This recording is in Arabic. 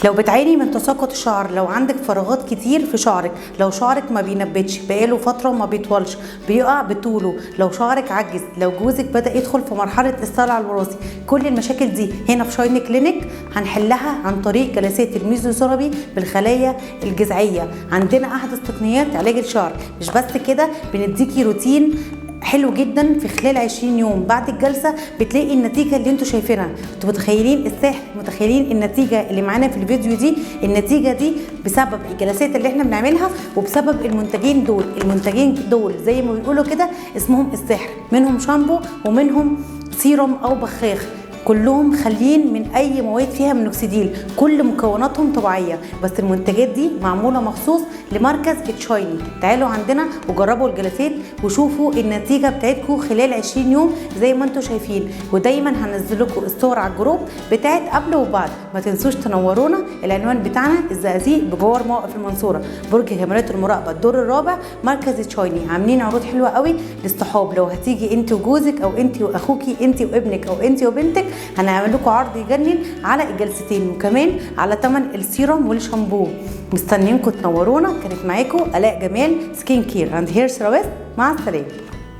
لو بتعاني من تساقط الشعر، لو عندك فراغات كتير في شعرك، لو شعرك ما بينبتش بقاله فتره وما بيطولش، بيقع بطوله، لو شعرك عجز، لو جوزك بدا يدخل في مرحله الصلع الوراثي، كل المشاكل دي هنا في شايني كلينيك هنحلها عن طريق جلسات الميزوثيرابي بالخلايا الجذعيه. عندنا احدث تقنيات علاج الشعر. مش بس كده، بنديكي روتين حلو جدا في خلال 20 يوم. بعد الجلسه بتلاقي النتيجه اللي انتوا شايفينها. انتوا متخيلين السحر؟ متخيلين النتيجه اللي معانا في الفيديو دي؟ النتيجه دي بسبب الجلسات اللي احنا بنعملها وبسبب المنتجين دول. المنتجين دول زي ما بيقولوا كده اسمهم السحر، منهم شامبو ومنهم سيروم او بخاخ، كلهم خاليين من اي مواد فيها مينوكسيديل، كل مكوناتهم طبيعيه، بس المنتجات دي معموله مخصوص لمركز تشايني. تعالوا عندنا وجربوا الجلسات وشوفوا النتيجه بتاعتكم خلال 20 يوم زي ما انتم شايفين. ودايما هنزل لكم الصور على الجروب بتاعت قبل وبعد. ما تنسوش تنورونا. العنوان بتاعنا الزقازيق بجوار موقف المنصوره، برج كاميرات المراقبه الدور الرابع، مركز تشايني. عاملين عروض حلوه قوي للصحاب. لو هتيجي انت وجوزك او انت واخوكي، انت وابنك او انت وبنتك، هنعمل لكم عرض يجنن على الجلستين وكمان على ثمن السيروم والشامبو. مستنيينكم تنورونا. كانت معاكم آلاء جمال، سكين كير اند هير ثيرابيست. مع السلامه.